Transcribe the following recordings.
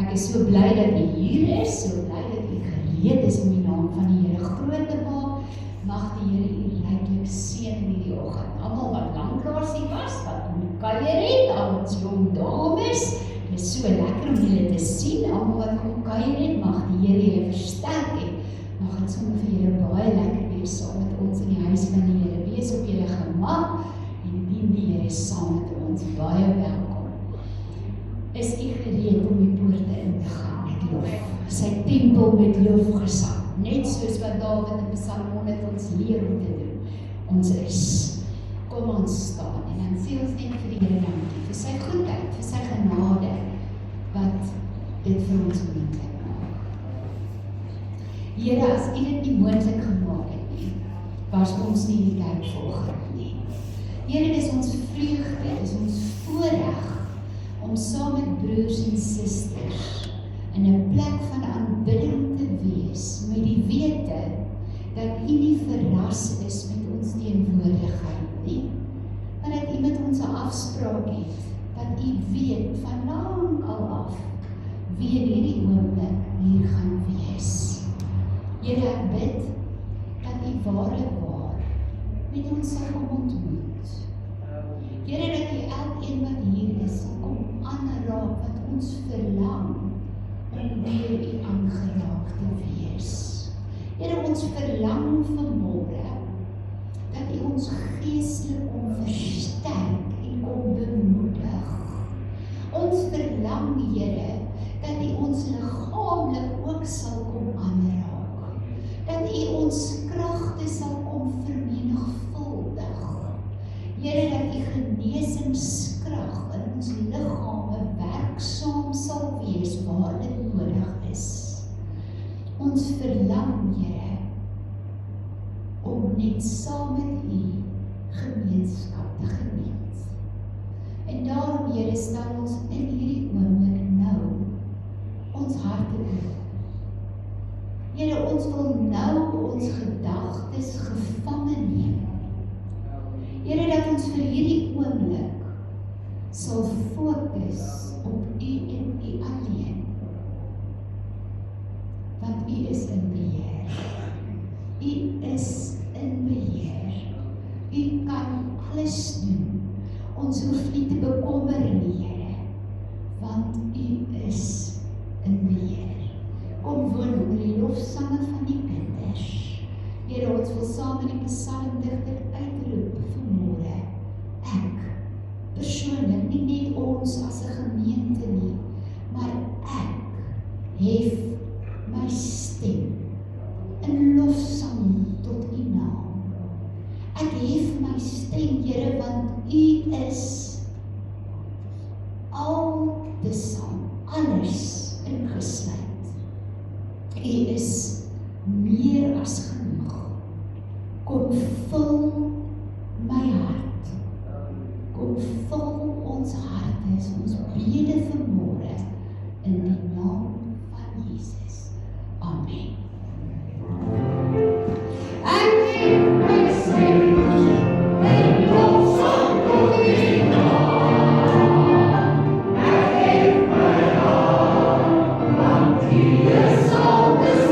Ek is so bly dat jy hier is, so bly dat jy gereed is om die naam van die Here groot te maak. Mag die Here u ryklik seën in hierdie oggend. Almal wat lanklaas hier was, wat moet kuier het, al ons jong dames, dit is so lekker om julle te sien, almal wat kom kuier het, mag die Here julle versterk het. Mag dit sommer vir julle baie lekker wees saam met ons in die huis van die Here. Wees op julle gemak en dien die Here saam met ons. Baie welkom. Is u gereed om die poorte in te gaan met lof? Sy tempel met lofgesang, net soos wat Dawid in Psalm 100 ons leer om te doen. Ons is. Kom ons staan en dan sê ons net vir die Here dankie vir sy goedheid, vir sy genade wat dit vir ons moontlik maak. Here, as u dit nie moontlik gemaak het nie, was ons nie die kerk volgend nie. Here, dis ons vreugde, dis ons voorreg om saam met broers en susters in 'n plek van aanbidding te wees, met die wete dat u nie verras is met ons teenwoordigheid nie, maar dat u met ons 'n afspraak het, dat u weet van lank al af wie in hierdie oomblik hier gaan wees. Here, ek bid dat u waarlik waar met ons sal kom ontmoet. Here, dat u elkeen wat hier is sal kom aanraak wat ons verlang om deur u aangeraak te wees. Here, ons verlang vanmôre dat u ons geestelik kom versterk en kom bemoedig. Ons verlang, Here, dat u ons liggaamlik ook sal kom aanraak. Dat u ons kragte sal kom vermenigvuldig. Here, dat u genesingskrag in ons liggame werksaam sal wees waar dit nodig is. Ons verlang, Here, om net saam met u gemeenskap te geniet. En daarom, Here, stel ons in hierdie oomblik nou ons harte oop. Here, ons wil nou ons gedagtes gevange neem. Here, dat ons vir hierdie oomblik sal fokus op u en u alleen. Want u is in beheer. U is in beheer. U kan alles doen. Ons hoef nie te bekommer nie, Here, want u is in beheer. Kom woon onder die lofsange van die kinders. Here, ons wil saam met die psalmdigter uitroep vanmôre. Ek, persoonlik, nie net ons as 'n gemeente nie, maar ek hef my stem in lofsang tot u naam. Ek hef my stem, Here, want u is altesaam, alles ingesluit. U is meer as genoeg. Kom vul my hart. Kom vul ons harte, ons bede vanmôre in die naam van Jesus. Amen. Yes, all this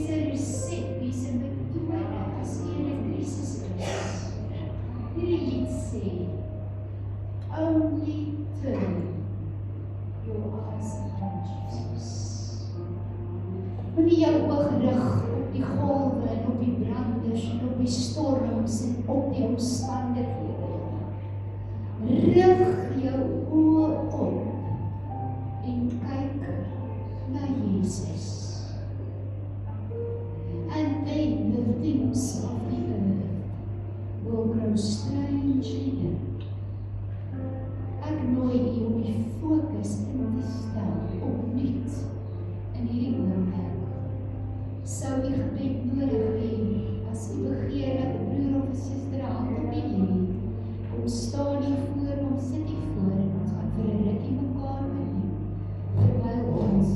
Dis 'n resept, dis 'n metode as jy in 'n krisis is. Hierdie lied sê, only turn your eyes upon Jesus. Moenie jou oog rig op die golwe en op die branders en op die storms en op die omstandighede. Rig jou oë op en kyk na Jesus. And then the things of the earth will grow strangely dim. Ek nooi u om die fokus in te stel opnuut in hierdie oomblik. Sou u gebed nodig hê, as u begeer dat 'n broer of 'n suster 'n hand op u lê, kom staan u voor, kom sit u voor en ons gaan vir 'n rukkie mekaar bedien, terwyl ons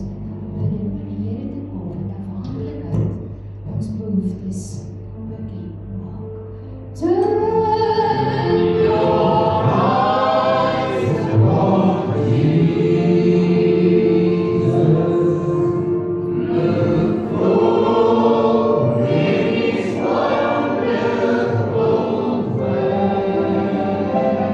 bid en na die Here toe kom en afhanklikheid ons behoeftes bekend maak. Turn your eyes upon Jesus. Look full in His wonderful face.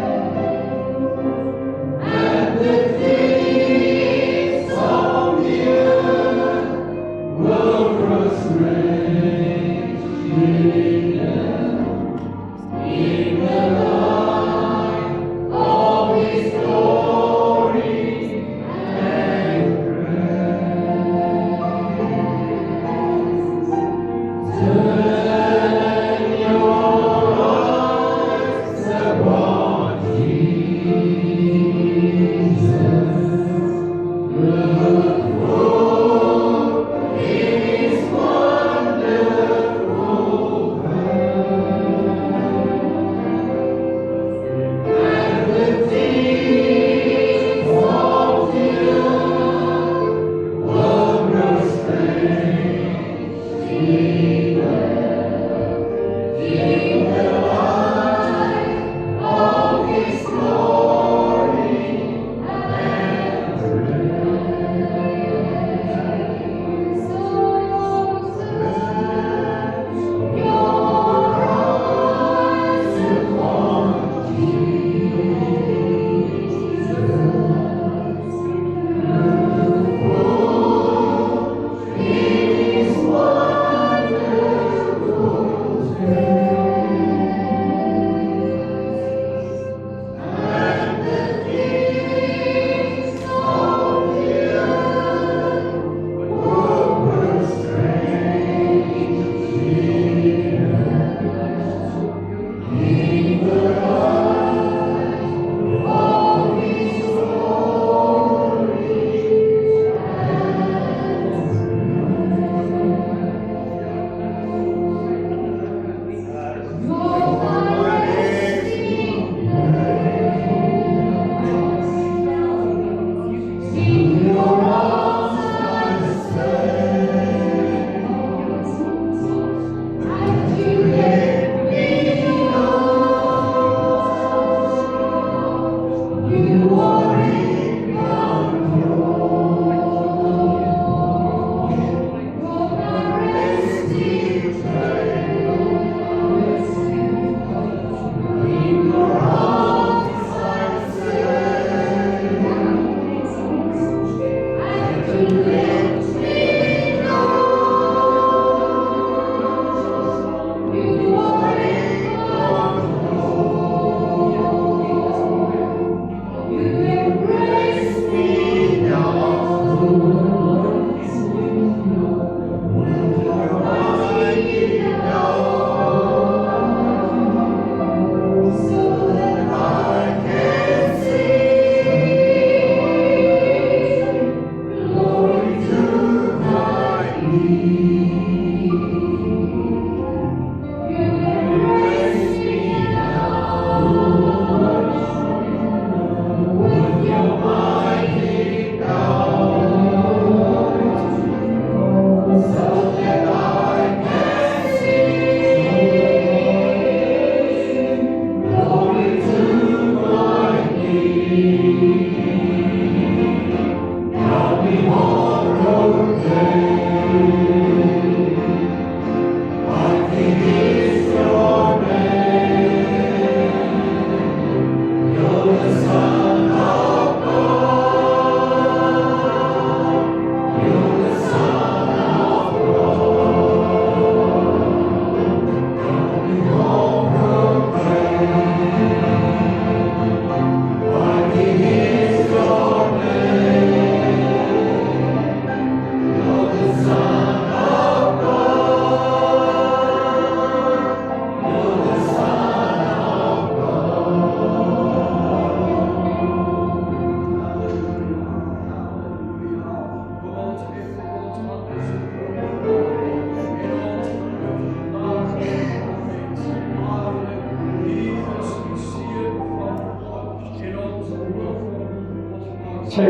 Sy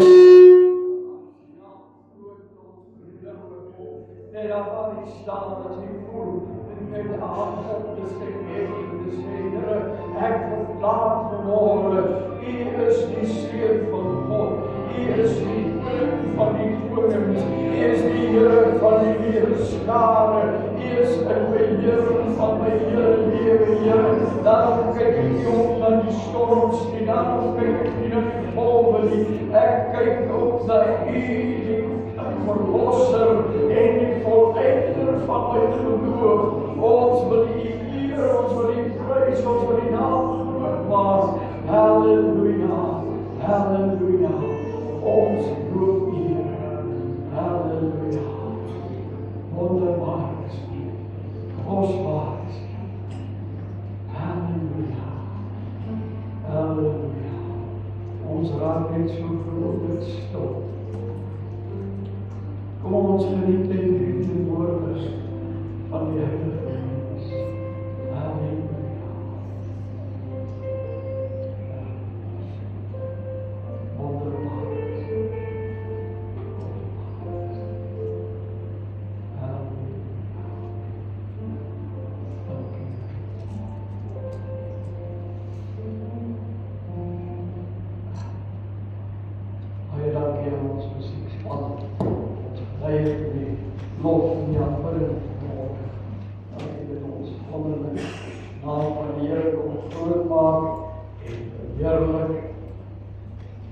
net daar waar jy staan, as jy voel, met die hand op te steek en te sê, Here, ek verklaar vanmôre, U is die Seun van God, U is die Koning van die konings, U is die Here van die weerskare, U is in beheer van my hele lewe, Here. Daarom kyk ek nie op na die storms nie, daarom kyk ek nie na die golwe nie, ek kyk op na U, die Verlosser en die voleinder van my geloof. Ons wil U eer, ons wil U prys, ons wil U naam groot maak. Halleluja, halleluja. Ons loof U, halleluja. Wonderbaar is U, kosbaar is U. Halleluja, halleluja. Ons raak net so verwonderd stil. Kom ons geniet in die teenwoordigheid van die Heilige Gees. Halleluja. Wonderbaar. Baie dankie aan ons musiekspan. Hy die lof en die aanbidding vanmôre. Dankie dat ons wonderlik naam van die Here kom groot maak en verheerlik.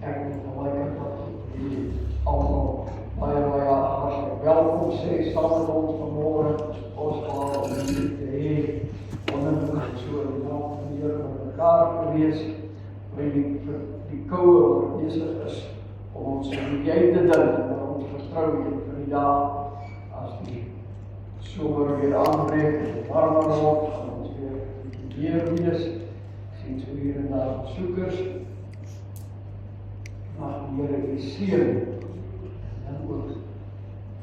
Ek wil tegelijkertijd die almal baie hartlik welkom sê saam met ons vanmôre. Ons gaan om hier te hê, wonderlik so die naam van die Here met mekaar gewees, vir die koue wat besig is om ons in die jy te dink, maar ons vertrou vir die dag, as die somer weer aanbreek, en warmer word, gaan ons weer wees. Ek sien so hier en daar besoekers, mag die Here U seën, en ook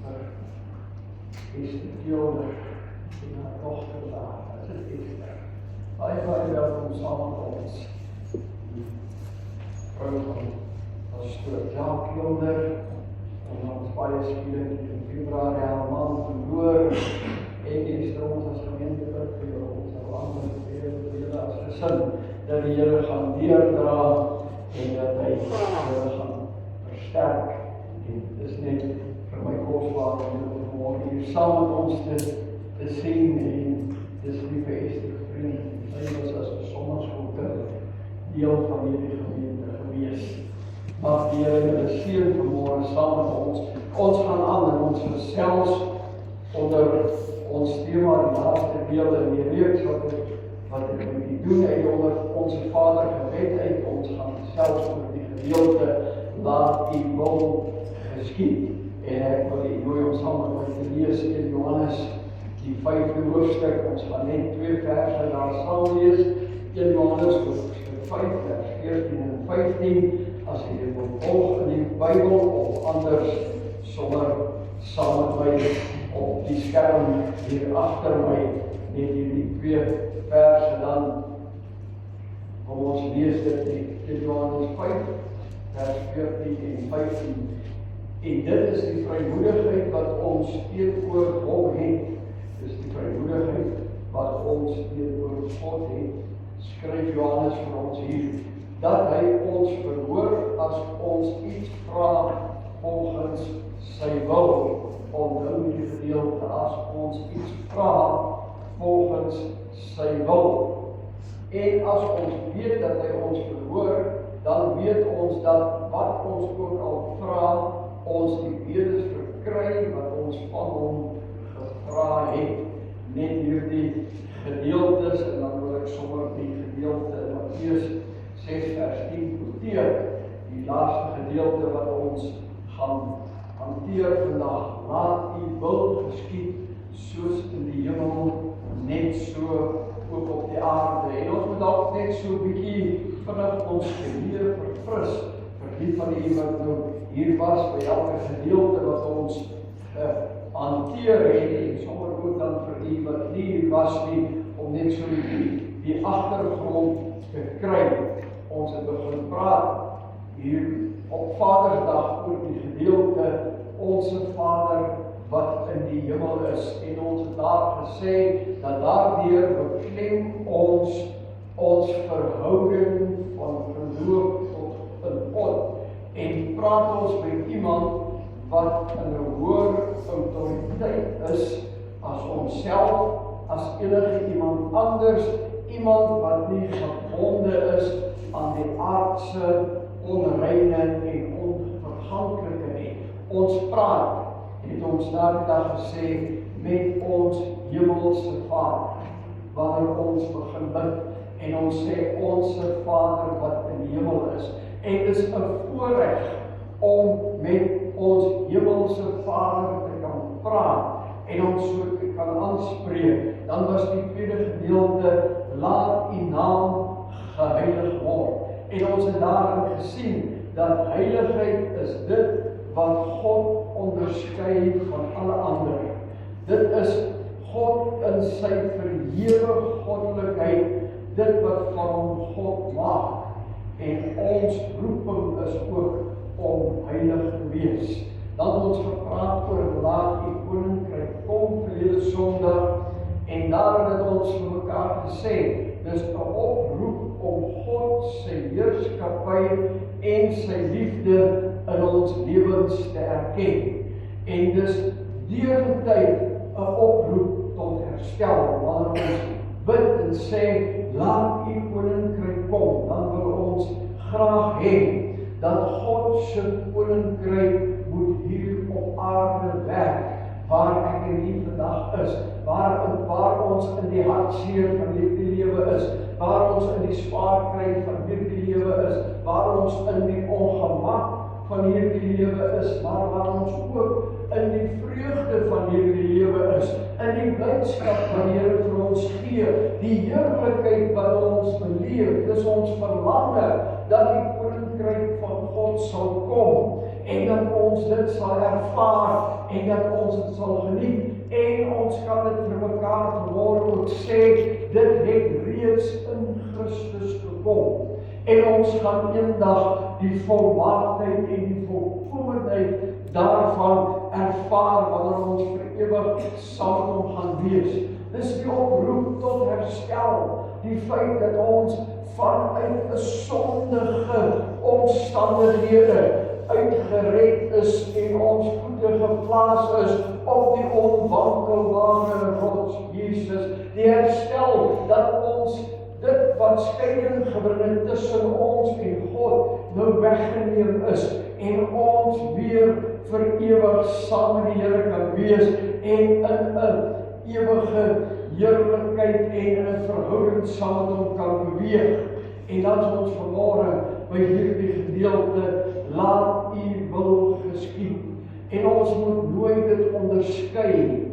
vir Esther Kilder, en haar dochter daar, as het Esther. Baie welkom saam met ons, die vrou van Pastor Jaap Kilder, en ons baie skielik in Februarie haar man verloor, en Esther ons as gemeente vir ons land en vir as gesin, dat die Here gaan deurdra, en dat hy Here gaan versterk, en dit is net vir my kosbaar om hier saam met ons te sien, en dis liewe Esther vriend, sy was as 'n sondagsgoeker deel van hierdie gemeente gewees. Mag die Here julle seën vanmôre saam met ons. Ons gaan aan en ons gesels onder ons tema, die laaste deel in die reeks wat ek moet doen, en onder Onse Vader gebed uit. Ons gaan gesels oor die gedeelte, laat U wil geskied. En ek wil U nooi om saam met my te lees in Johannes, die 5de hoofstuk. Ons gaan net 2 verse daar saam lees. 1 Johannes hoofstuk 5 vers 14 en 15. As jy dit wil volg in die Bybel of anders sommer saam met my op die skerm hier agter my, net hierdie 2 verse, dan kom ons lees dit in Johannes 5 vers 14 en 15. En dit is die vrymoedigheid wat ons teenoor hom het. Dis die vrymoedigheid wat ons teenoor God het. Skryf Johannes vir ons hier, dat hy ons verhoor as ons iets vra volgens sy wil. Onthou die gedeelte, as ons iets vra volgens sy wil. En as ons weet dat hy ons verhoor, dan weet ons dat wat ons ook al vra, ons die bedes verkry wat ons van hom gevra het. Net hierdie gedeeltes, en dan wil ek sommer die gedeelte in Mattheus 6 vers 10 quoteer, die laaste gedeelte wat ons gaan hanteer vandag. Laat U wil geskied, soos in die hemel, net so ook op die aarde. En ons moet ook net so 'n bietjie vinnig ons geheue verfris, vir die van u wat nou hier was, by elke gedeelte wat ons hanteer het, en sommer ook dan vir die wat nie hier was nie, om net so die agtergrond te kry. Ons het begin praat hier op Vadersdag oor die gedeelte Onse Vader wat in die hemel is. En ons het daar gesê dat daardeur beklem ons verhouding van geloof tot in God. En praat ons met iemand wat in 'n hoër autoriteit is as onsself, as enige iemand anders, iemand wat nie gebonde is aan die aardse, onreine en onverganklike nie. Ons praat, het ons daardie dag gesê, met ons hemelse Vader, wanneer ons begin bid, en ons sê, Onse Vader wat in die hemel is. En dit is 'n voorreg om met ons hemelse Vader te kan praat, en ons so te kan aanspreek. Dan was die tweede gedeelte, laat U naam geheilig word. En ons het daarin gesien, dat heiligheid is dit wat God onderskei van alle ander. Dit is God in sy verhewe goddelikheid, dit wat van hom God maak. En ons roeping is ook om heilig te wees. Dan het ons gepraat oor laat U koninkryk kom verlede Sondag, en daar het ons vir mekaar gesê, dis 'n oproep om God sy heerskappy en sy liefde in ons lewens te erken. En dis deurentyd 'n oproep tot herstel, wanneer ons bid en sê, laat U koninkryk kom, dan wil ons graag hê dat God se koninkryk moet hier op aarde werk, waar ek en U vandag is, waar ons in die hartseer van hierdie lewe is, waar ons in die swaar kry van hierdie lewe is, waar ons in die ongemak van hierdie lewe is, maar waar ons ook in die vreugde van hierdie lewe is, in die blydskap wat die Here vir ons gee, die heerlikheid wat ons beleef. Dis ons verlange dat die koninkryk van God sal kom, en dat ons dit sal ervaar, en dat ons dit sal geniet, en ons kan dit vir mekaar vanmôre ook sê, dit het reeds in Christus gekom, en ons gaan eendag die volmaaktheid en die volkomendheid daarvan ervaar, wanneer ons vir ewig saam met hom gaan wees. Dis die oproep tot herstel, die feit dat ons vanuit 'n sondige omstandighede uitgered is en ons voete geplaas is op die onwankelbare rots Jesus. Die herstel dat ons dit wat skeiding gebring het tussen ons en God nou weggeneem is, en ons weer vir ewig saam met die Here kan wees, en in 'n ewige heerlikheid en in 'n verhouding saam met hom kan beweeg. En dan is ons vanmôre by hierdie gedeelte, laat U wil geskied. En ons moet nooit dit onderskei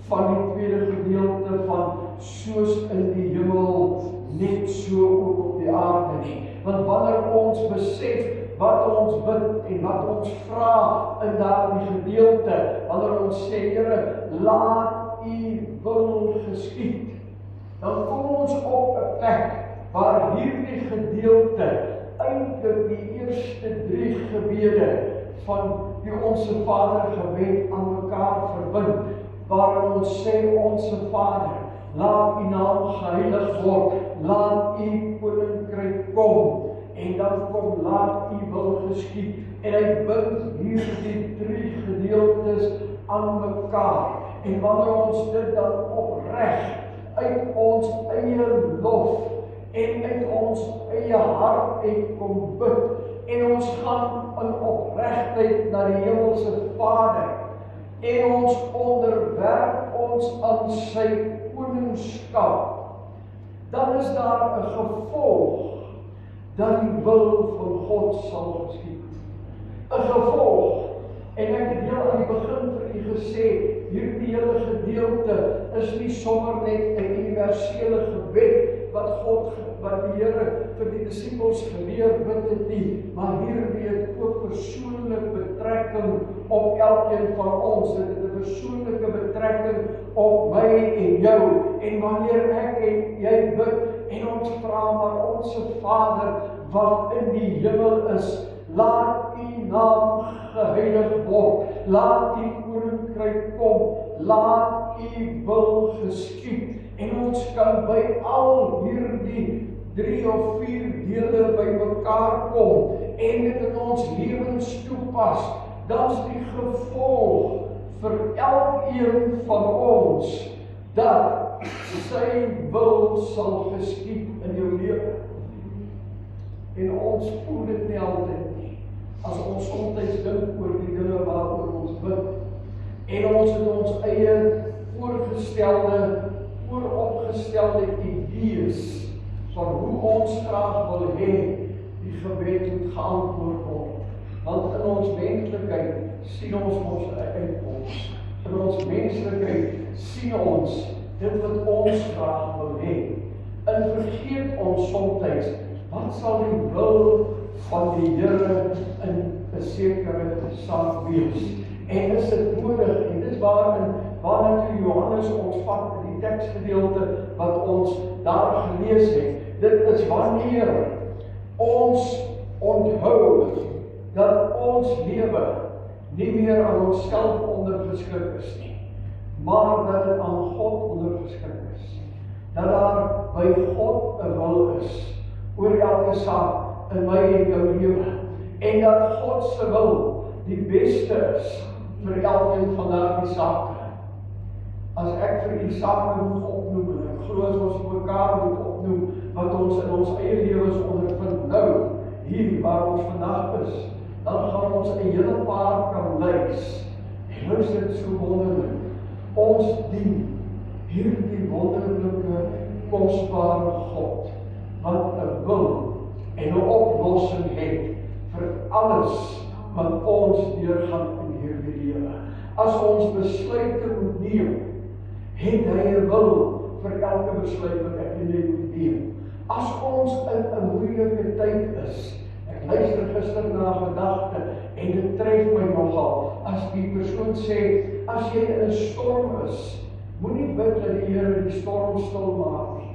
van die tweede gedeelte van soos in die hemel, net so ook op die aarde nie. Want wanneer ons besef wat ons bid en wat ons vra in daardie gedeelte, wanneer ons sê, Here, laat U wil geskied, dan kom ons op 'n plek waar hierdie gedeelte eintlik die eerste 3 gebede van die Onse Vader gebed aan mekaar verbind, waarin ons sê, Onse Vader, laat U naam geheilig word, laat U koninkryk kom, en dan kom laat U wil geskied, en hy bind hierdie 3 gedeeltes aan mekaar, en wanneer ons dit dan opreg uit ons eie lof en uit ons eie hart uit kom bid, en ons gaan in opregtheid na die hemelse Vader, en ons onderwerp ons aan sy koningskap, dan is daar 'n gevolg dat die wil van God sal geskied. 'n Gevolg. En ek het heel aan die begin vir u gesê, hierdie hele gedeelte is nie sommer net 'n universele gebed wat die Here vir die disippels geleer bid het nie, maar hierdie het ook persoonlik betrekking op elkeen van ons. Dit het 'n persoonlike betrekking op my en jou. En wanneer ek en jy bid en ons vra maar Onse Vader wat in die hemel is, laat U laat U koninkryk kom, laat U wil geskied. En ons kan by al hierdie 3 of 4 dele by mekaar kom en dit in ons lewens toepas, dan is die gevolg vir elkeen van ons dat sy wil sal geskied in jou lewe. En ons voel dit nie altyd nie. As ons soms dink oor die dinge waaroor ons bid, en ons het ons eie vooropgestelde idees van hoe ons graag wil hê die gebed moet geantwoord word. Want in ons menslikheid sien ons uitkoms. In ons menslikheid sien ons dit wat ons graag wil hê. En vergeet ons soms, wat sal die wil van die Here in 'n sekere saak wees? En is dit nodig? En dis waarna toe Johannes ons vat in die teksgedeelte wat ons daar gelees het. Dit is wanneer ons onthou dat ons lewe nie meer aan onsself ondergeskik is nie, maar dat dit aan God ondergeskik is. Dat daar by God 'n wil is oor elke saak in my en jou lewe. En dat God se wil die beste is vir elkeen van daardie sake. As ek vir die sake moet opnoem, en ek glo as ons mekaar moet opnoem, wat ons in ons eie lewens ondervind nou, hier waar ons vandag is, dan gaan ons 'n hele paar kan lys. En nou is dit so wonderlik. Ons dien hierdie wonderlike, kosbare God, wat 'n wil en 'n oplossing het vir alles wat ons deurgaan in hierdie lewe. As ons besluite moet neem, het hy 'n wil vir elke besluit wat ek en jy moet neem. As ons in 'n moeilike tyd is, ek luister gister na 'n gedagte en dit tref my nogal, as die persoon sê, as jy in 'n storm is, moenie bid dat die Here die storm stil maak nie.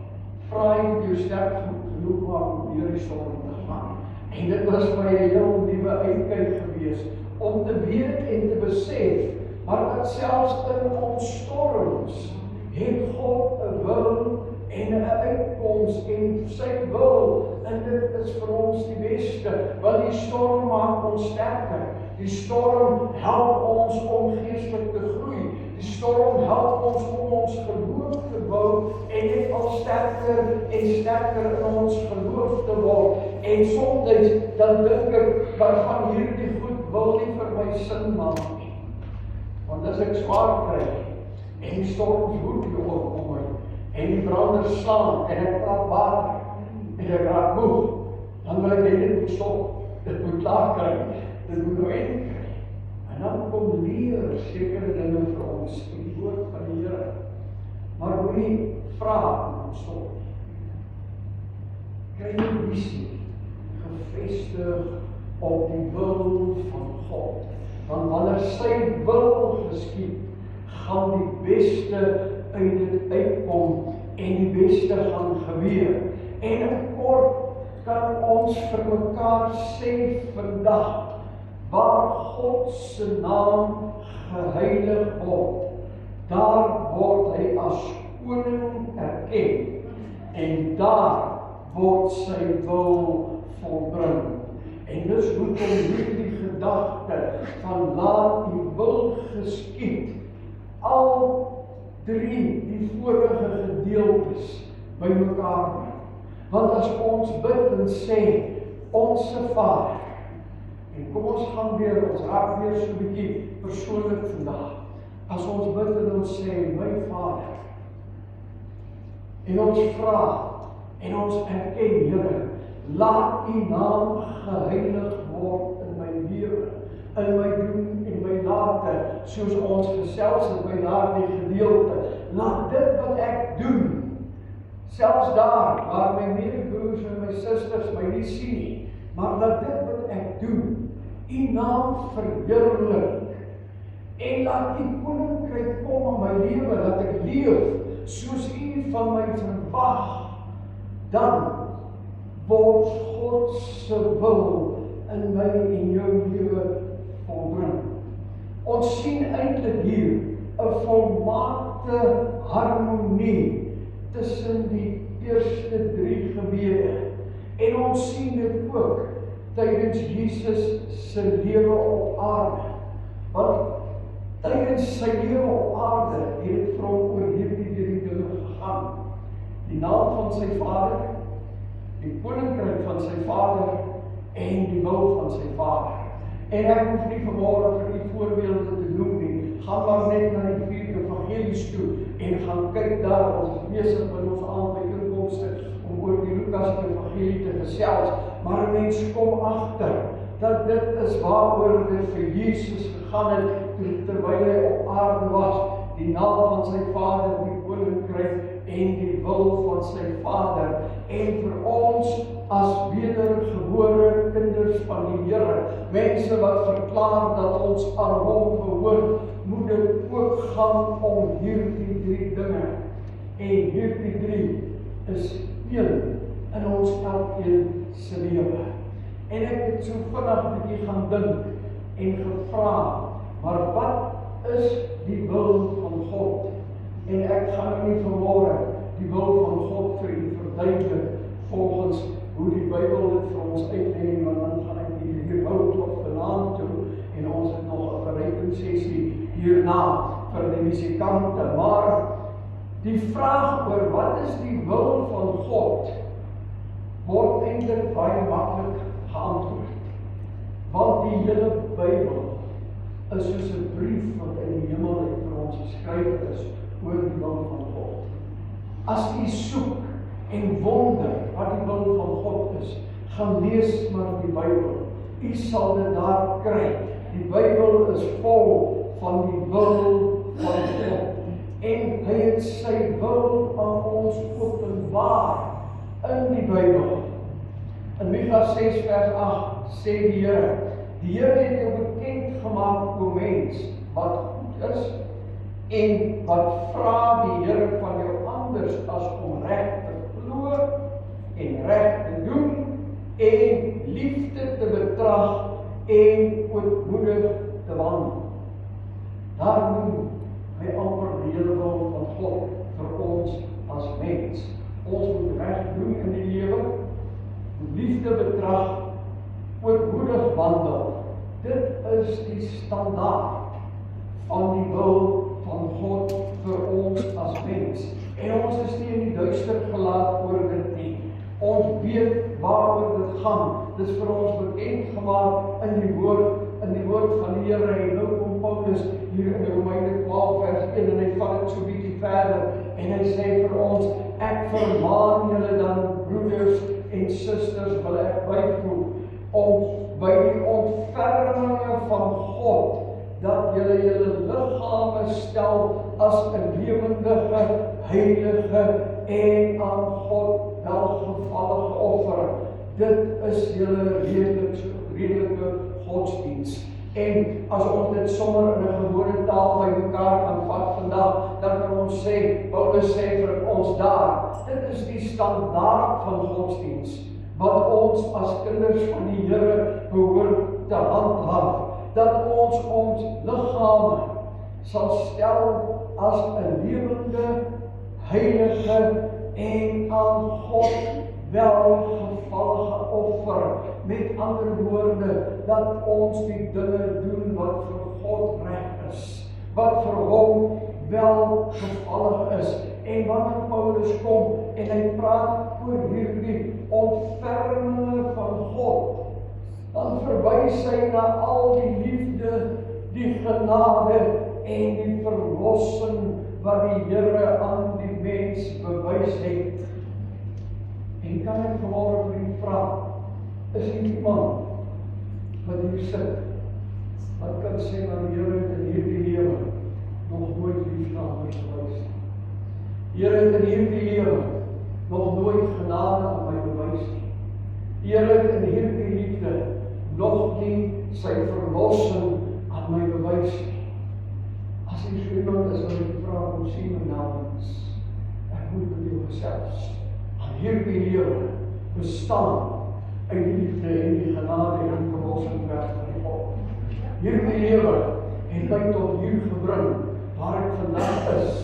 Vra hy dat jou sterk genoeg maak om deur die storm te gaan. En dit was vir my 'n heel nuwe uitkyk gewees, om te weet en te besef, maar dat selfs in ons storms, het God 'n wil en 'n uitkoms en sy wil, en dit is vir ons die beste, want die storm maak ons sterker. Die storm help ons om geestelik te groei. Die storm help ons om ons geloof te bou en net al sterker en sterker in ons geloof te word. En soms dan dink ek, waarvan hierdie goed wil nie vir my sin maak nie. Want as ek swaar kry, en die storms woed hier om my, en die branders slaan, en ek praat water, en ek raak moeg, dan wil ek dit moet stop, dit moet klaar kry, dit moet nou eind kry. En dan kom leer sekere dinge vir ons, in die woord van die Here. Maar moenie vra om stop. Kry jy visie, gevestig op die wil van God. Want wanneer sy wil geskied, gaan die beste uit dit uitkom en die beste gaan gebeur. En in kort kan ons vir mekaar sê vandag, waar God se naam geheilig word, daar word hy as koning erken en daar word sy wil volbring. En dus moet ons hierdie gedagte van laat die wil geskied, al 3 die vorige gedeeltes by mekaar bring. Want as ons bid en sê, Onse Vader, en kom ons gaan weer, ons raak weer so 'n bietjie persoonlik vandag. As ons bid en ons sê, my Vader, en ons vra, en ons erken, Here, laat U naam geheilig word in my lewe, in my doen en my late, soos ons gesels het by daardie gedeelte. Laat dit wat ek doen, selfs daar waar my medebroers en my susters my nie sien nie, maar laat dit wat ek doen, U naam verheerlik, en laat U koninkryk kom in my lewe, dat ek leef soos U van my verwag, dan word God se wil in my en jou lewe volbring. Ons Ons sien eintlik hier 'n volmaakte harmonie tussen die eerste 3 gebede. En ons sien dit ook tydens Jesus se lewe op aarde. Want tydens sy lewe op aarde het dit vir hom oor hierdie 3 dinge gegaan. Die naam van sy Vader, die koninkryk van sy Vader en die wil van sy Vader. En ek hoef nie vanmôre vir die voorbeelde te noem nie. Gaan maar net na die 4 evangelies toe en gaan kyk daar. Ons is besig met ons aanbyeenkomste om oor die Lukas evangelie te gesels. Maar 'n mens kom agter dat dit is waaroor dit vir Jesus gegaan het terwyl hy op aarde was. Die naam van sy Vader, die koninkryk en die wil van sy Vader. En vir ons as wedergebore kinders van die Here, mense wat verklaar dat ons aan hom behoort, moet dit ook gaan om hierdie 3 dinge. En hierdie 3 is een in ons elkeen se lewe. En ek het so vinnig 'n bietjie gaan dink en gevra, maar wat is die wil van God? En ek gaan nie vanmôre die wil van God vir u verduidelik volgens hoe die Bybel dit vir ons uitlei, want dan gaan ek hier hou tot vanaand toe en ons het nog 'n verrykingssessie hierna vir die musikante. Maar die vraag oor wat is die wil van God word eintlik baie maklik geantwoord. Want die hele Bybel is soos 'n brief wat in die hemel uit vir ons geskryf is oor die wil van God. As u soek en wonder wat die wil van God is, gaan lees maar die Bybel. U sal dit daar kry. Die Bybel is vol van die wil van God. En hy het sy wil aan ons openbaar in die Bybel. In Micha 6 vers 8 sê die Here het jou bekend gemaak, o mens, wat goed is en wat vra die Here van jou anders as om reg te glo en reg te doen en liefde te betrag en ootmoedig te wandel. Daar noem hy amper die hele wil van God vir ons as mens. Ons moet reg doen in die lewe, moet liefde betrag, ootmoedig wandel. Dit is die standaard van die wil van God vir ons as mens. En ons is nie in die duister gelaat oor dit nie. Ons weet waaroor dit gaan. Dit is vir ons bekend gemaak in die woord van die Here. En nou kom Paulus hier in Romeine 12 vers 1 en hy vat dit so bietjie verder en hy sê vir ons, ek vermaan julle dan broeders en susters, wil ek byvoeg, om by die ontferminge van God, dat julle liggame stel as 'n lewendige, heilige en aan God welgevallige offer. Dit is julle redelike godsdienst. En as ons dit sommer in 'n gewone taal by mekaar kan vat vandag, dan kan ons sê, Paulus sê vir ons daar, dit is die standaard van godsdienst, wat ons as kinders van die Here behoort te handhaaf, dat ons liggame sal stel as 'n lewende, heilige en aan God welgevallige offer. Met ander woorde, dat ons die dinge doen wat vir God reg is, wat vir hom welgevallig is. En wanneer Paulus kom en hy praat oor hierdie ontferminge van God, dan verwys hy na al die liefde, die genade en die verlossing wat die Here aan die mens bewys het. En kan ek vanmôre vir u vra, is hier iemand wat hier sit, wat kan sê dat die Here in hierdie lewe nog nooit liefde aan my bewys nie? Die Here het in hierdie lewe nog nooit genade aan my bewys nie. Die Here het in hierdie liefde nog nie sy verlossing aan my bewys nie. As jy so iemand is wat ek vra om sien my namens, ek moet met jou gesels. Aan hierdie lewe bestaan uit die liefde en die genade en die verlossing weg van die God. Hierdie lewe het my tot hier gebring, waar ek vandag is,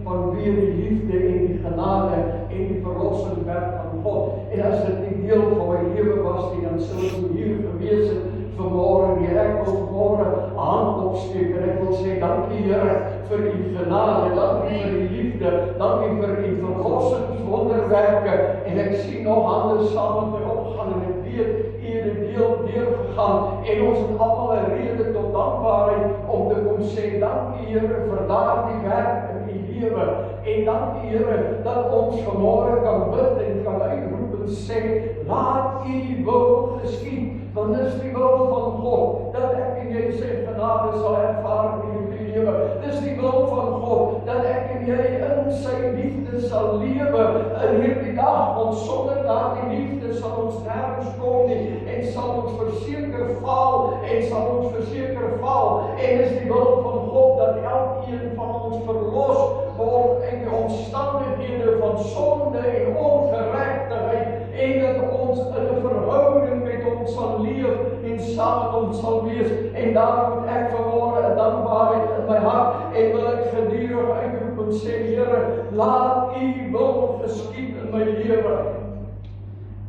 vanweë die liefde en die genade en die verlossingswerk van God. En as dit nie deel van my lewe was nie, dan sou ek hier gewees het vanmôre nie. Ek wil vanmôre 'n hand opsteek en ek wil sê, dankie Here vir u genade, dankie vir die liefde, dankie vir die verlossingswonderwerke. En ek sien nog hande saam met my opgaan en ek weet, u het die deel deurgegaan en ons het almal 'n rede tot dankbaarheid om te kom sê, dankie Here vir daardie werk in u lewe. En dankie Here dat ons vanmôre kan bid en kan uitroep en sê, laat u wil geskied, want dis die wil van God, dat ek en jy sy genade sal ervaar in hierdie lewe. Dis die wil van God, dat ek en jy in sy liefde sal lewe in hierdie dag, want sonder daardie liefde sal ons nergens kom nie, en sal ons verseker val, en sal ons verseker val, en dis die wil van God, dat elkeen van ons verlos word in die omstandighede van sonde en ongeregtigheid, en dat ons in 'n verhouding met hom sal leef en saam met hom sal wees. En daarom moet ek vanmôre 'n dankbaarheid in my hart en wil ek gedurig uitroep en sê, Here, laat u wil geskied in my lewe.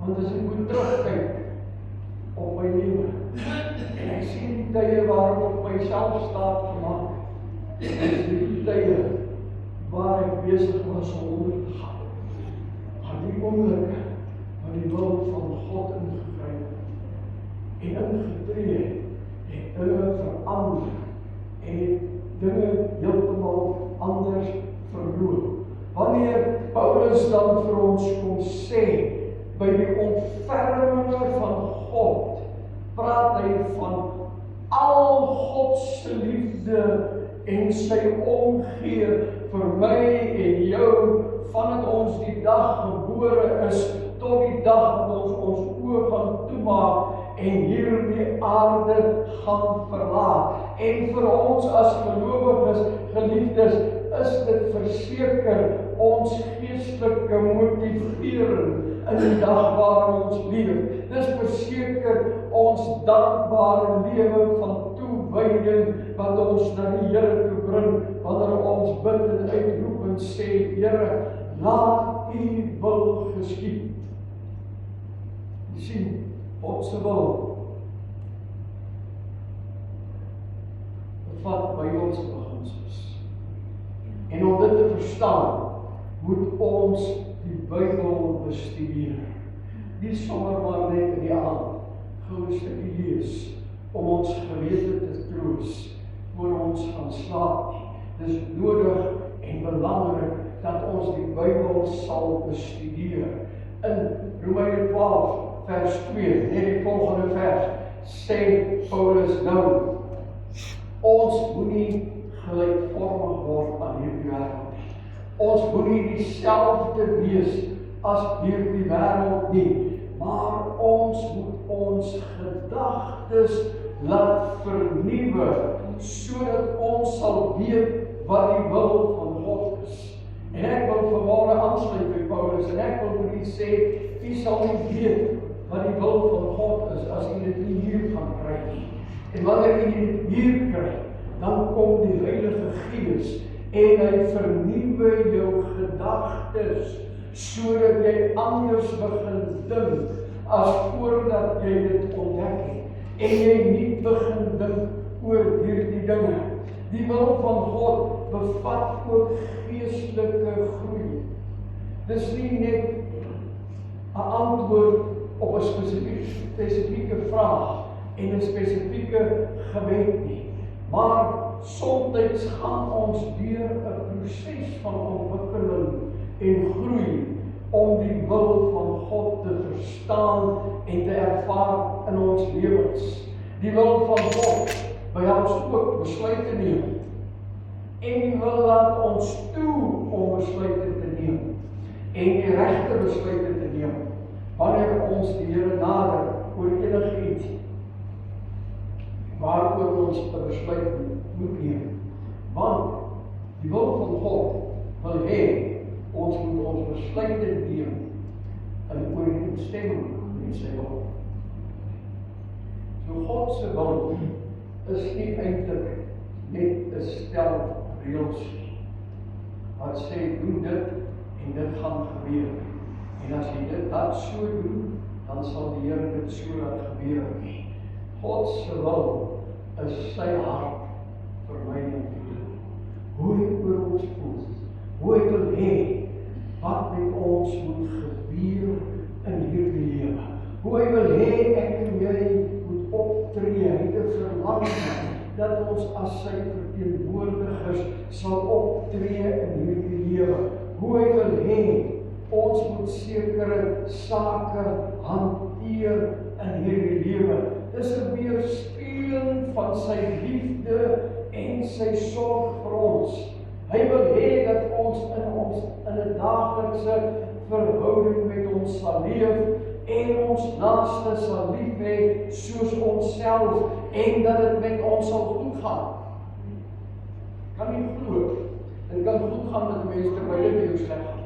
Want as ek moet terugkyk op my lewe en ek sien die tye waarop ek myself staat gemaak, is die tye waar ek besig was om onder te gaan. Maar die oomblik waar die wil van God ingegryp en ingetree het dinge verander en het dinge heeltemal anders verloop. Wanneer Paulus dan vir ons kom sê, by die ontferminge van God, praat hy van al God se liefde en sy omgee vir my en jou, vandat ons die dag gebore is, tot die dag dat ons oë gaan toemaak en hierdie aarde gaan verlaat. En vir ons as gelowiges, geliefdes, is dit verseker ons geestelike motivering in die dag waarin ons leef. Dis verseker ons dankbare lewe van toewyding wat ons na die Here toe bring, wanneer ons bid en uitroep en sê, Here, laat u wil geskied. Jy sien, God se wil bevat Bybelse beginsels. En om dit te verstaan, moet ons die Bybel bestudeer. Nie sommer maar net in die aand gou 'n stukkie lees om ons gewete te troos voor ons gaan slaap nie. Dis nodig en belangrik dat ons die Bybel sal bestudeer. In Romeine 12 vers 2, net die volgende vers, sê Paulus nou, ons moenie gelykvormig word aan hierdie wêreld nie. Ons moenie dieselfde wees as hierdie wêreld nie, maar ons moet ons gedagtes laat vernuwe, sodat ons sal weet wat die wil van God is. En ek wil vanmôre aansluit by Paulus, en ek wil vir u sê, u sal nie weet wat die wil van God is, as u dit nie hier gaan kry nie. En wanneer u dit hier kry, dan kom die Heilige Gees, en hy vernuwe jou gedagtes, sodat jy anders begin dink, as voordat jy dit ontdek het, en jy nie begin dink oor hierdie dinge. Die wil van God bevat ook geestelike groei. Dis nie net 'n antwoord op 'n spesifieke vraag en 'n spesifieke gebed nie, maar soms gaan ons deur 'n proses van ontwikkeling en groei om die wil van God te verstaan en te ervaar in ons lewens. Die wil van God behels ook besluite te neem. En die wil laat ons toe om besluite te neem. En die regte besluite te neem. Wanneer ons die Here nader oor enigiets waaroor ons 'n besluit moet neem. Want die wil van God wil hê ons moet ons besluite neem in ooreenstemming met sy wil. So God se wil is nie eintlik net 'n stel reëls wat sê doen dit en dit gaan gebeur. En as jy dit so doen, dan sal die Here dit so laat gebeur nie. God se wil is sy hart vir my en vir jou. Hoe hy oor ons voel, hoe hy wil hê wat met ons moet gebeur in hierdie lewe. Hoe hy wil hê ek en jy moet optree, hy het 'n verlange dat ons as sy verteenwoordigers sal optree in hierdie lewe. Hoe hy wil hê ons moet sekere sake hanteer in hierdie lewe. Dis 'n weerspieëling van sy liefde en sy sorg vir ons. Hy wil hê dat ons in 'n daaglikse verhouding met ons sal leef en ons naaste sal lief hê soos onsself en dat dit met ons sal goed gaan. Kan nie glo. Dit kan goed gaan met mense terwyl dit met jou sleg gaan.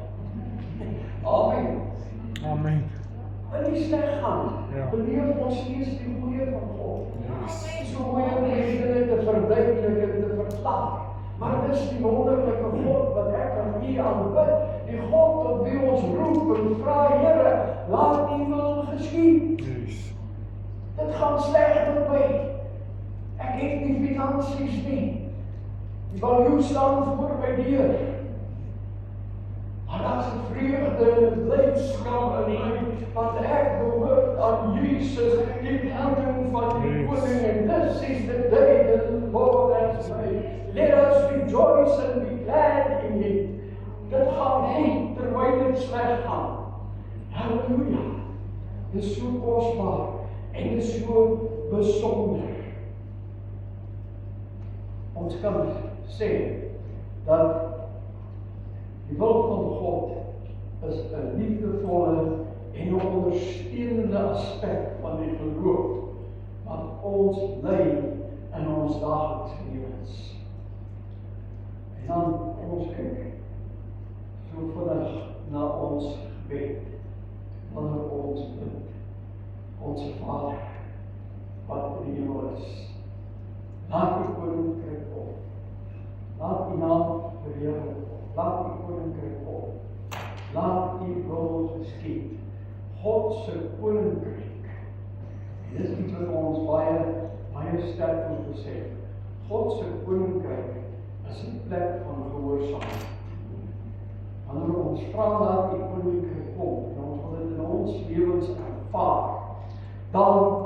Amen. Amen. En nie sleg gaan. Ja. Beleef ons steeds die goeie van God. Yes. So mooi om die dinge te verduidelik en te verklaar. Maar dis die wonderlike God wat ek aan U aanbid. Die God tot wie ons roep en vra, Here, laat U wil geskied. Yes. Dit gaan sleg met my. Ek het nie finansies nie. Die valjoen staan voor my deur. Maar daar's 'n vreugde en 'n blydskap in my, want ek behoort aan Jesus, die koning van die koning, en this is the day that the Lord has made. Let us rejoice and be glad in it. Dit gaan goed terwyl dit sleg gaan. Halleluja. Dit is so kosbaar en dit is so besonder. Ons kan sê dat die wil van God is 'n liefdevolle en 'n ondersteunende aspek van die geloof wat ons lei in ons daaglikse lewens. En dan ons kyk so vinnig na ons gebed wanneer ons bid. Ons Vader wat in die hemel is, laat U koninkryk kom. Laat U naam verheerlik word. Laat U koninkryk kom. Laat U wil geskied. God se koninkryk. En dis iets wat ons baie sterk moet besef. God se koninkryk is 'n plek van gehoorsaamheid. Wanneer ons vra laat U koninkryk kom, en ons wil dit in ons lewens ervaar, dan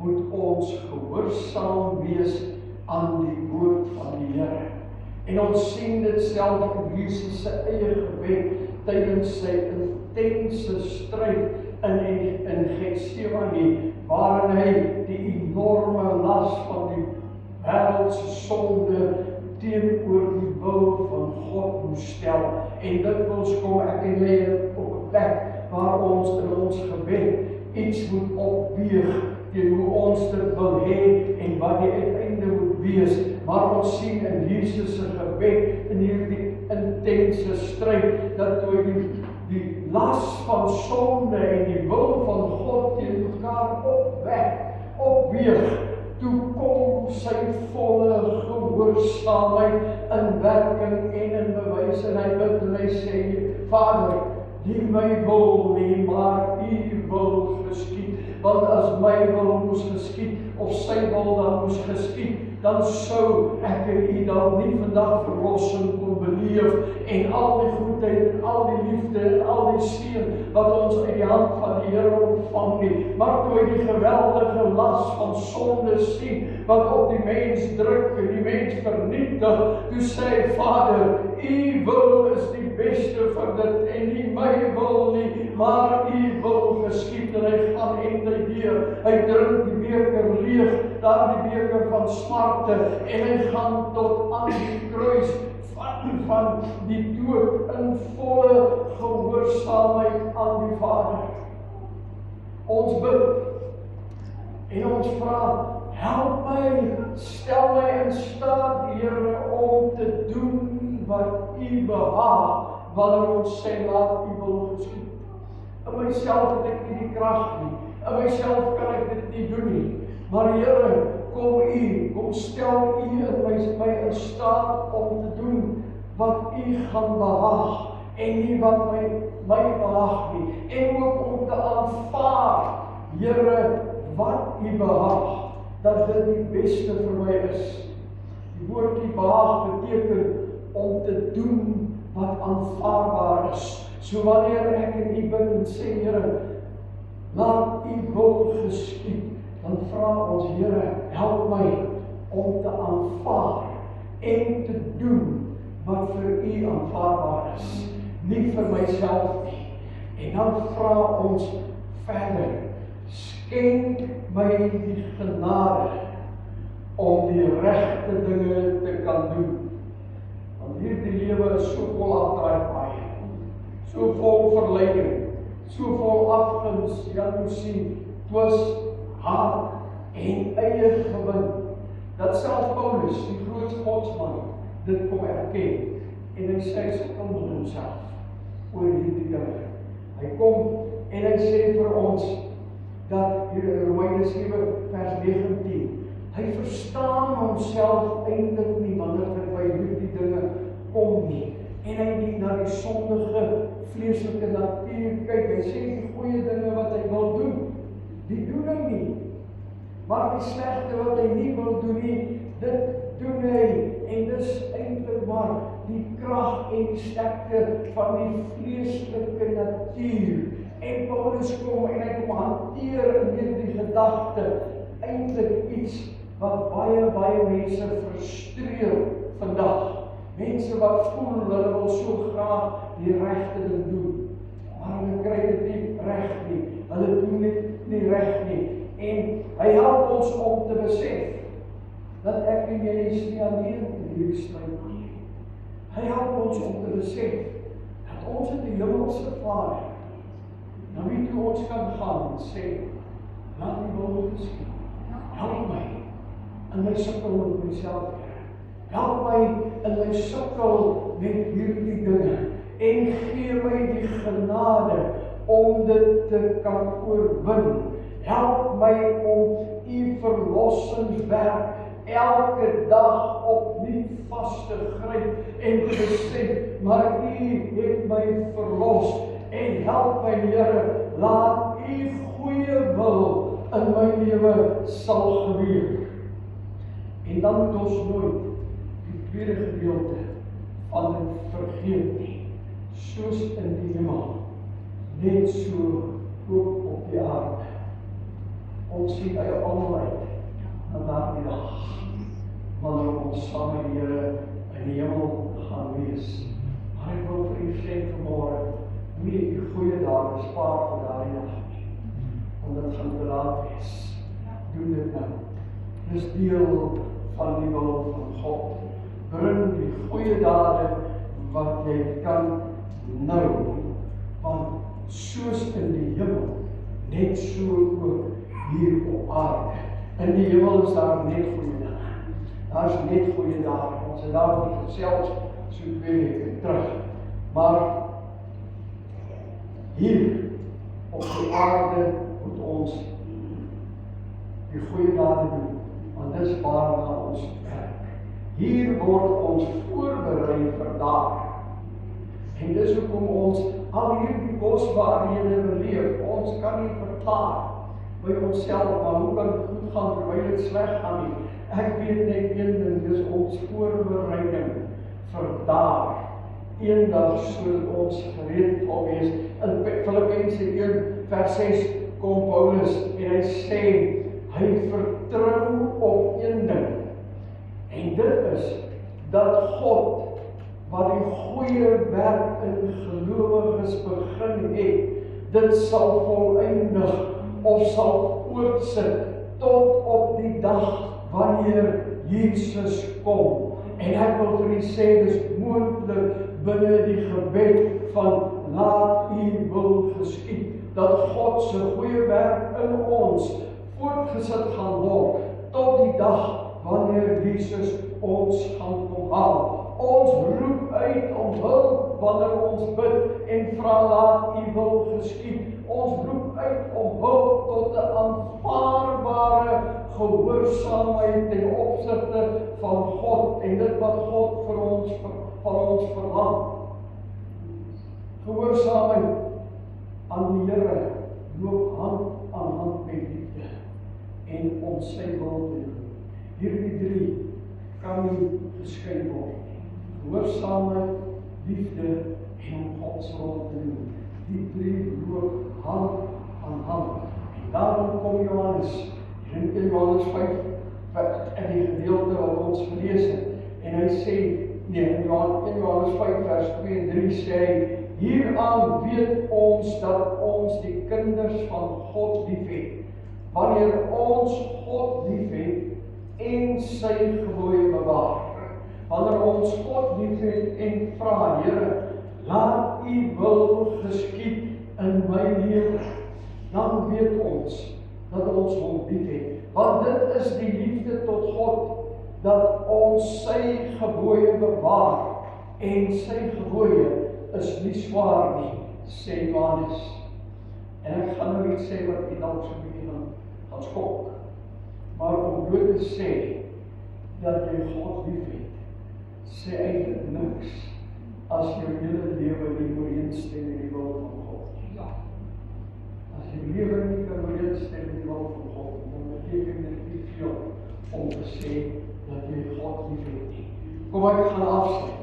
moet ons gehoorsaam wees aan die woord van die Here. En ons sien dit self in Jesus se eie gebed tydens sy intense stryd in Getsemane, waarin hy die enorme las van die wêreldse sonde teenoor die wil van God moes stel. En dikwels kom ek en jy op 'n plek waar ons in ons gebed iets moet opweeg teen hoe ons dit wil hê en wat die uiteinde moet wees. Maar ons sien in Jesus se gebed in hierdie intense stryd dat toe die las van sonde en die wil van God teen mekaar opweeg, toe kom sy volle gehoorsaamheid in werking en in bewys, en hy bid en hy sê, Vader, nie my wil nie, maar U wil geskied. Want as my wil moes geskied, of sy wil dan moes geskied, dan sou ek en U dan nie vandag verlossing kon beleef, en al die goedheid, en al die liefde, en al die seën, wat ons uit die hand van die Here ontvang nie. Maar toe hy die geweldige las van sonde sien, wat op die mens druk, en die mens vernietig, toe sê hy, Vader, U wil is die beste vir dit, en nie my wil nie, maar U wil geskied, en hy gaan en hy drink die beker leeg, daar die beker van smarte, en hy gaan tot aan die kruis van die dood in volle gehoorsaamheid aan die Vader. Ons bid en ons vra, help my, stel my in staat, Here, om te doen wat U behaag, wanneer ons sê, laat U wil geskied. In myself het ek nie die krag nie, in myself kan ek dit nie doen nie, maar Here, kom stel U in in staat om te doen wat U gaan behaag en nie wat my behaag nie. En ook om te aanvaar, Here, wat U behaag, dat dit die beste vir my is. Die woordjie behaag beteken om te doen wat aanvaarbaar is. So wanneer ek en U bid en sê, Here, laat U wil geskied, dan vra ons, Here, help my om te aanvaar en te doen wat vir U aanvaarbaar is, nie vir myself nie. En dan vra ons verder, skenk my die genade om die regte dinge te kan doen. Want hierdie lewe is so vol afdraaipaaie, so vol verleiding, so vol afguns, jaloesie, twis, haat en eie gewin, dat selfs Paulus, die groot godsman, dit kom erken, en hy sê, hy sukkel met homself oor hierdie dinge. Hy kom en hy sê vir ons, dat hier in Romeine 7 vers 19, hy verstaan homself eintlik nie, wanneer dit by hierdie dinge kom nie, en hy nie na die sondige, vleeslike natuur kyk, hy sê die goeie dinge wat hy wil doen, die doen hy nie, maar die slegte wat hy nie wil doen nie, dit doen hy, en dis eintlik maar die krag en die sterkte van die vleeslike natuur. En Paulus kom en hy kom hanteer in hierdie gedagte eintlik iets wat baie mense frustreer vandag. Mense wat voel hulle wil so graag die regte ding doen, maar hulle kry dit nie reg nie. Hulle doen dit nie reg nie. En hy help ons om te besef dat ek en jy is nie alleen in hierdie stryd nie. Hy help ons om te besef dat ons het die hemelse Vader, na wie toe ons kan gaan en sê, laat die wil geskied. Help my in my sukkel met myself. Help my in my sukkel met hierdie dinge en gee my die genade om dit te kan oorwin. Help my om U verlossingswerk elke dag opnuut vas te gryp en te besef, maar U het my verlos en help my Here, laat U goeie wil in my lewe sal gebeur. En dan moet ons nooit die tweede gedeelte van dit vergeet nie. Soos in die hemel, net so ook op die aarde. Ons sien almal uit na daardie dag, wanneer ons saam met die Here in die hemel gaan wees. Maar ek wil vir U sê vanmôre, nie U goeie dade spaar vir daardie dag nie, omdat dit gaan te laat wees. Doen dit nou. Dis deel van die wil van God. Bring die goeie dade wat jy kan nou, want soos in die hemel, net so ook hier op aarde. In die hemel is daar net goeie dinge. Daar is net goeie dade. Ons het daaroor gesels so 2 weke terug. Maar hier op die aarde moet ons die goeie dade doen, want dis waarna ons werk. Hier word ons voorberei vir daar. En dis hoekom ons al hierdie kosbaarhede beleef. Ons kan nie verklaar by onsself, maar hoe kan het goed gaan terwyl dit sleg gaan nie. Ek weet net een ding, dis ons voorbereiding vir daar. Eendag sodat ons gereed sal wees. In Filippense 1 vers 6 kom Paulus en hy sê, hy vertrou op een ding. En dit is dat God, wat die goeie werk in gelowiges begin het, dit sal voleindig of sal voortsit tot op die dag wanneer Jesus kom. En ek wil vir U sê, dis moontlik binne die gebed van laat U wil geskied, dat God se goeie werk in ons voortgesit gaan word tot die dag wanneer Jesus ons gaan kom haal. Ons roep uit om hulp wanneer ons bid en vra laat U wil geskied. Ons roep uit om hulp tot 'n aanvaarbare gehoorsaamheid ten opsigte van God en dit wat God van ons verlang. Gehoorsaamheid aan die Here loop hand aan hand met liefde en om sy wil te doen. Hierdie drie kan nie geskei word nie. Gehoorsaamheid, liefde en om God se wil te doen. Die drie loop hand aan hand. En daarom kom Johannes, in Johannes 5, in die gedeelte wat ons gelees het, en hy sê, in Johannes 5 vers 2 en 3 sê hy, hieraan weet ons dat ons die kinders van God liefhet, wanneer ons God liefhet en sy gebooie bewaar. Wanneer ons God liefhet en vra, Here, laat U wil geskied in my lewe, dan weet ons dat ons hom liefhet. Want dit is die liefde tot God, dat ons sy gebooie bewaar, en sy gebooie is nie swaar nie, sê Johannes. En ek gaan nou iets sê wat jy dalk so 'n bietjie gaan skok. Maar om bloot te sê dat jy God liefhet, sê eintlik niks as jou hele lewe nie ooreenstem met die wil van God. Ja. As jou lewe nie kan ooreenstem met die wil van God, dan beteken dit nie veel om te sê dat jy God liefhet nie. Kom ek gaan afsluit.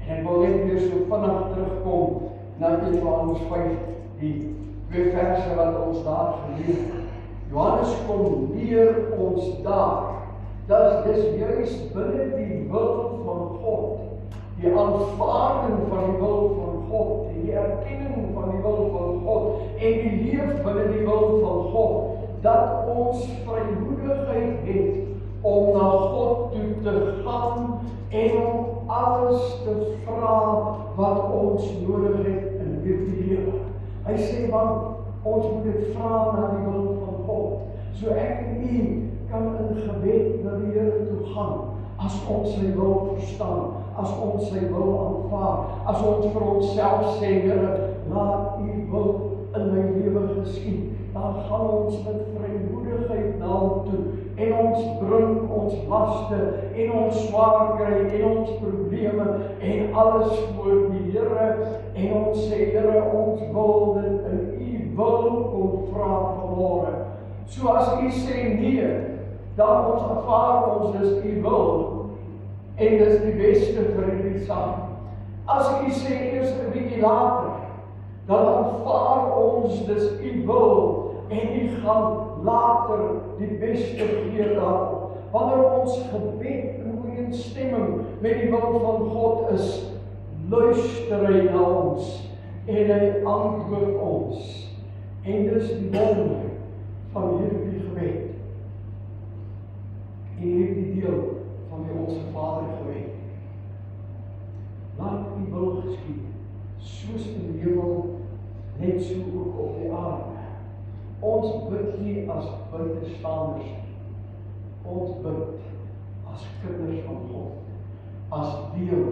En ek wil net weer so vinnig terugkom na Johannes 5, die 2 verse wat ons daar gelees het. Johannes kom leer ons daar, dat dis juist binne die wil van God, die aanvaarding van die wil van God, die erkenning van die wil van God, en die leef binne die wil van God, dat ons vrymoedigheid het om na God toe te gaan en om alles te vra wat ons nodig het in hierdie lewe. Hy sê, want ons moet dit vra na die wil van God. So ek en u kan in gebed na die Here toe gaan, as ons sy wil verstaan, as ons sy wil aanvaar, as ons vir onsself sê, Here, laat u wil in my lewe geskied, dan gaan ons met vrymoedigheid na hom toe, en ons bring ons laste, en ons swaar kry, en ons probleme, en alles voor die Here, en ons sê, Here, ons wil dit in u wil kom vra vanmôre. So as u sê nee, dan ons ervaar ons dis u wil, en dis die beste vir die saak. As u sê eers 'n bietjie later, dan aanvaar ons dis u wil, en u gaan later die beste gee daarop. Wanneer ons gebed in ooreenstemming met die wil van God is, luister hy na ons, en hy antwoord ons. En dis die wonder van hierdie gebed, en hierdie deel van die Onse Vader gebed. Laat u wil geskied, soos in die hemel, net so ook op die aarde. Ons bid nie as buitestanders nie. Ons bid as kinders van God, as deel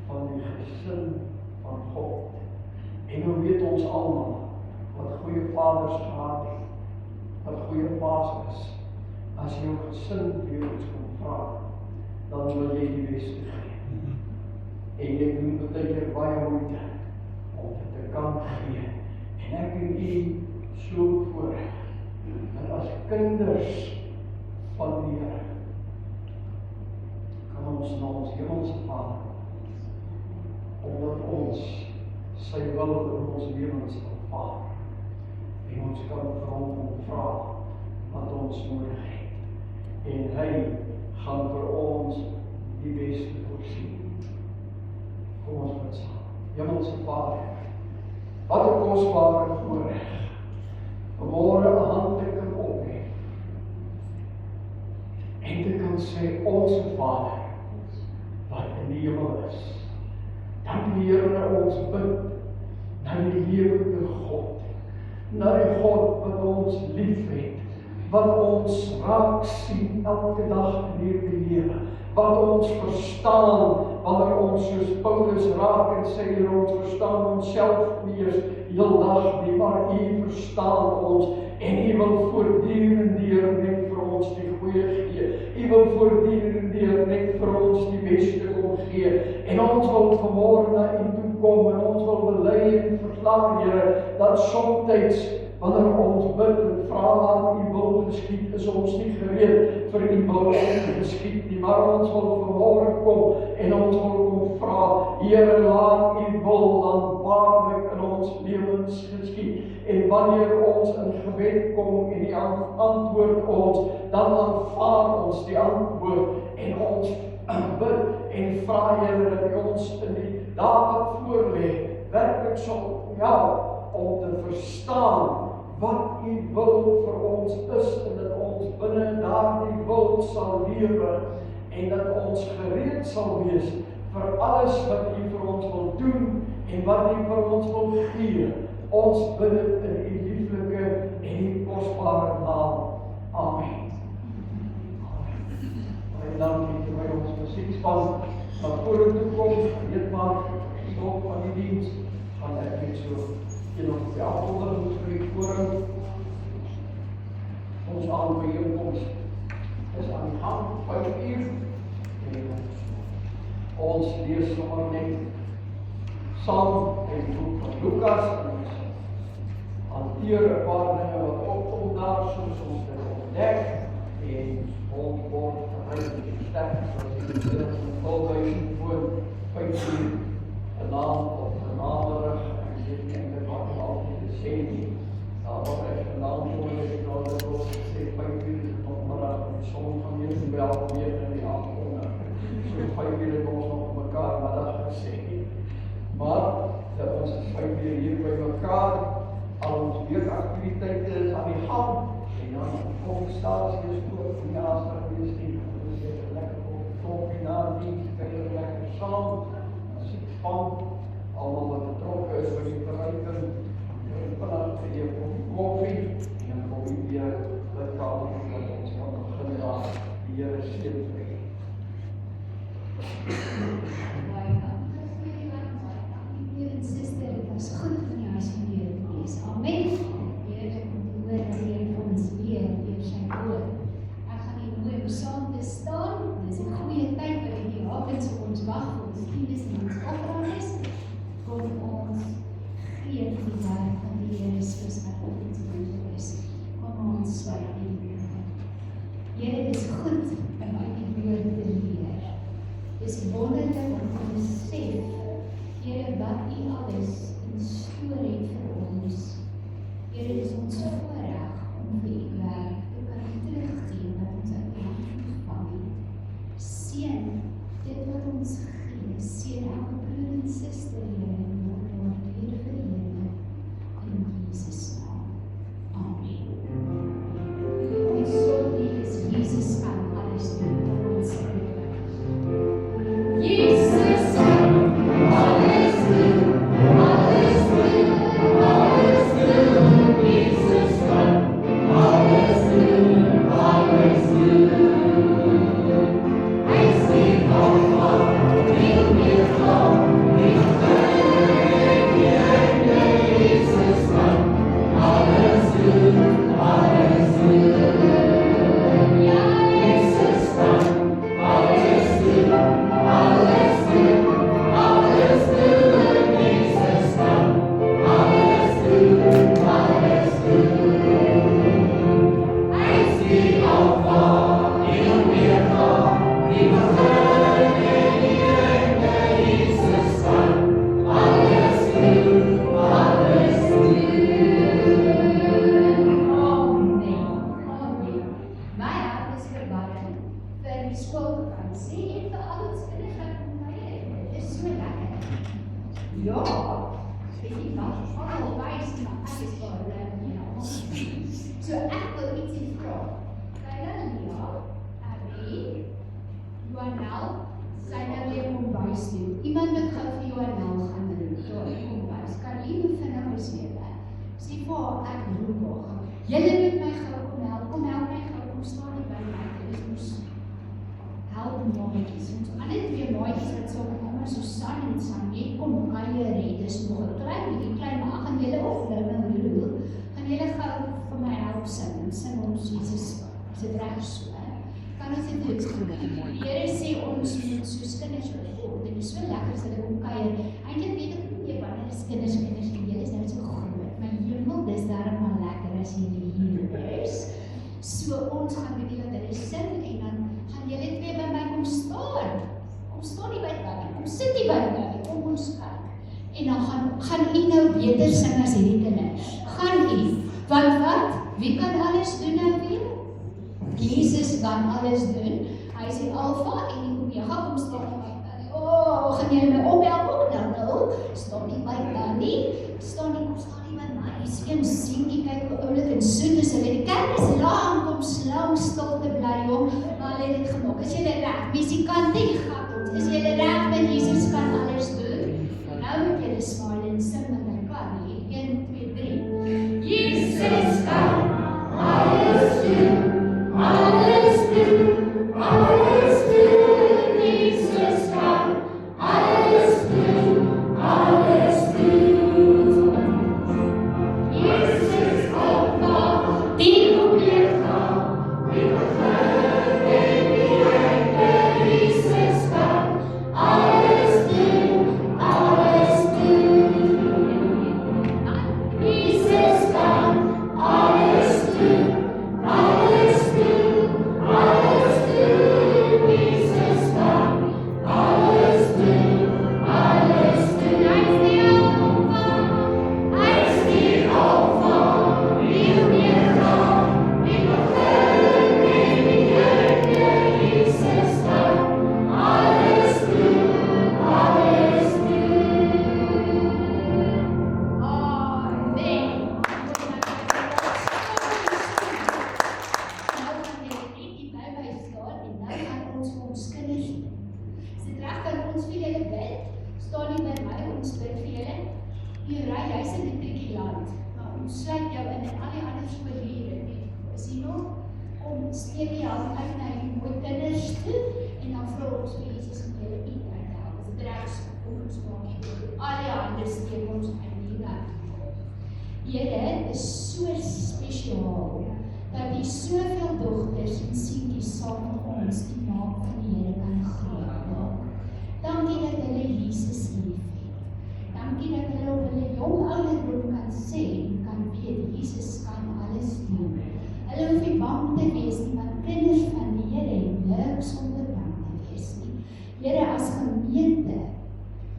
van die gesin van God. En nou weet ons almal wat goeie vaders gehad het, wat goeie paas is. As jou gesin vir jou iets kom vra, dan wil jy die beste gee. En jy doen baie keer baie moeite om dit te kan gee. En ek en u so voorreg, dat as kinders van die Here, kan ons na ons hemelse Vader, omdat ons sy wil in ons lewens aanvaar, en ons kan vir hom vra wat ons nodig het, en hy gaan vir ons die beste voorsien. Kom ons bid saam. Hemelse Vader, wat 'n kosbare voorreg, vanmôre 'n hand te kan ophef, en te kan sê, Onse Vader, wat in die hemel is. Dank die Here, ons bid na die lewende God, na die God wat ons liefhet, wat ons raak sien elke dag in hierdie lewe, wat ons verstaan, wanneer ons soos Paulus raak en sê, Here, ons verstaan onsself nie eens heel dag nie, maar U verstaan ons, en U wil voortdurend net vir ons die goeie gee. U wil voortdurend net vir ons die ons wil vanmôre na U toe kom en ons wil bely en verklaar, Here, dat soms wanneer ons bid en vra laat U wil geskied, is ons nie gereed vir U wil geskied nie, maar ons wil vanmôre kom en ons wil kom vra, Here, laat U wil dan waarlik in ons lewens geskied. En wanneer ons in gebed kom en die antwoord ons, dan aanvaar ons die antwoord en ons bid en vra, Here, dat U ons in die dae wat voorlê werklik sal help om te verstaan wat U wil vir ons is en dat ons binne daardie wil sal lewe en dat ons gereed sal wees vir alles wat U vir ons wil doen en wat U vir ons wil gee. Ons bid dit in U lieflike en U kosbare naam. Amen. Baie dankie terwyl ons musiekspan na vorentoe kom, weet maar, stop van die diens, gaan ek net so nog die afkondiging vir die koring. Ons aanbijeenkomst is aan die gang, 5 uur. En ons lees sommer net saam in die boek van Lukas en ons hanteer 'n paar dinge wat opkom daar, soos ons dit ontdek en ons word versterk soos die volgende voor 5 uur vanaand of vanavond. Daar word ek vanaand voor ek nou dat ons sê 5 uur nog middag en som van hier en wel weer in die aand. So 5 uur het ons nog mekaar middag gesê. Maar dat ons 5 uur hier by mekaar, al ons weekaktiwiteite is aan die gang en dan kom die staatsdiens ook die naaste dienst ons het lekker koffie na dienst, kyk lekker saam, span, almal wat betrokke is by die verryking. Vanaf die koffie en dan kom die weer dat ons kan begin daar die Here seën vir. Baie dankie broer en suster, dit was goed van die huis van die Here te wees. Amen. Heerlik om te hoor dat die Here vir ons leer deur sy woord. Ek gaan nie nooi om saam te staan. Dis 'n goeie tyd wat die avond so ons wag vir ons dienes en ons offerings. Kom ons gee vir die werk van die Here soos wat ons moet is. Kom ons swaai in die Here. Here, dit is goed om uit die woord te leer. Dit is wonderlik om te besef, Here, wat U alles in store het vir ons. Here, dit is ons voorreg om vir U werk te kan teruggee wat ons uit U hand ontvang het. Seën dit wat ons gee, seën elke broer en suster, Here, en word weer verheerlik in Jesus naam. Amen. Ons so lief is Jesus kan alles doen wat ons sê. Jesus kan alles doen, alles doen, alles doen. Jesus kan alles doen, alles doen. Hy sê almal, wil meer gaan, wil Jesus kan alles doen, alles doen. Ja, Jesus kan alles doen, alles doen, alles doen. Jesus kan alles doen, alles doen. Hy sê almal, wil meer gaan, wil begin en die einde. Jesus kan alles doen, alles doen. Amen. Amen. My hart is verwarring vir die skoolvakansie en vir al ons kinders wat kom kuier. Dit is so lekker. Ja, weet jy wat? Almal wys maar ek is vir hulle, So ek wil ietsie vra. Kyla, ja, Abby, Johanel, sy nou weer kombuis doen. Iemand wat gou vir Johanel gaan roep, daar die kombuis. Kan jy me vinnig ons weer werk? Sê vir haar, ek roep haar. Julle moet my gou kom help my gou, kom staan nie by my, dit is ons help maatjies. Ons ander 2 maatjies wat so met oma Susan en Sanjay kom kuier het, dis nog 'n klein, maar gaan julle of nou roel, gaan julle gou vir my help sing ons Jesus se reg so. Kan ons dit doen? Here sê ons moet soos kinders opvoed, en dit is so lekker as hulle sit jy by my, kom ons kyk. En dan gaan u nou beter sing as hierdie kinders. Gaan u, want wat? Wie kan alles doen nou weer? Jesus kan alles doen. Hy is die Alfa en die Omega, kom staan nie by Tannie. Gaan jy my ophelp ook nou? Staan nie by Tannie. Staan nie by my. Is een sienkie, kyk hoe oulik en soet is hulle. Die kerk is lang, kom slang stil te bly, jong. Maar hulle het dit gemaak. Is julle reg? Musikante, gat ons. Is julle reg met Jesus kan alles doen? Nou moet julle smaal en sing met my kan, nie? 1, 2, 3. Jesus kan alles doen. Alles doen, alles doen, Jesus kan alles doen, alles doen. Jesus Alpha, die Omega, die begin en die einde, Jesus kan alles doen, alles doen. Jesus kan alles doen. Here is so spesiaal dat die soveel dogters en seentjies saam met ons die naam van die Here kan groot maak. Dankie dat hulle Jesus liefhet. Dankie dat hulle op hulle jong ouderdom kan sê en kan weet Jesus kan alles doen. Hulle hoef nie bang te wees nie, want kinders van die Here het niks sonder bang te wees nie. Here, as gemeente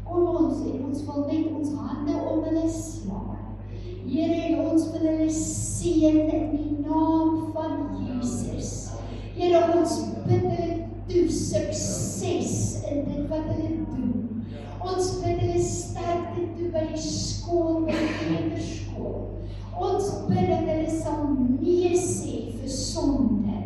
kom ons en ons wil net ons hande om hulle slaan. Here, ons wil hulle seën in die naam van Jesus. Here, ons bid hulle toe sukses in dit wat hulle doen. Ons bid hulle sterkte toe by die skool, by die kinderskool. Ons bid dat hulle sal nee sê vir sonde,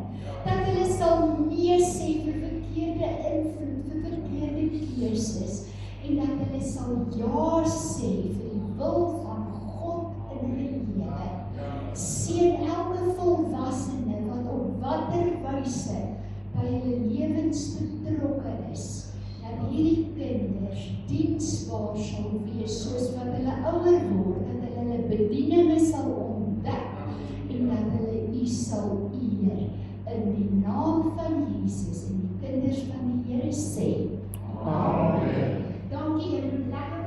dat hulle sal nee sê vir verkeerde invloed, vir verkeerde keuses, en dat hulle sal ja sê vir die wil van God in hulle lewe. Seën elke volwassene wat op watter wyse by hulle lewens betrokke is, dat hierdie kinders diensbaar sal wees, soos wat hulle ouer word, dat hulle hulle bedieninge sal ontdek, en dat hulle U sal eer, in die naam van Jesus, en die kinders van die Here sê, Amen. Dankie, julle moet lekker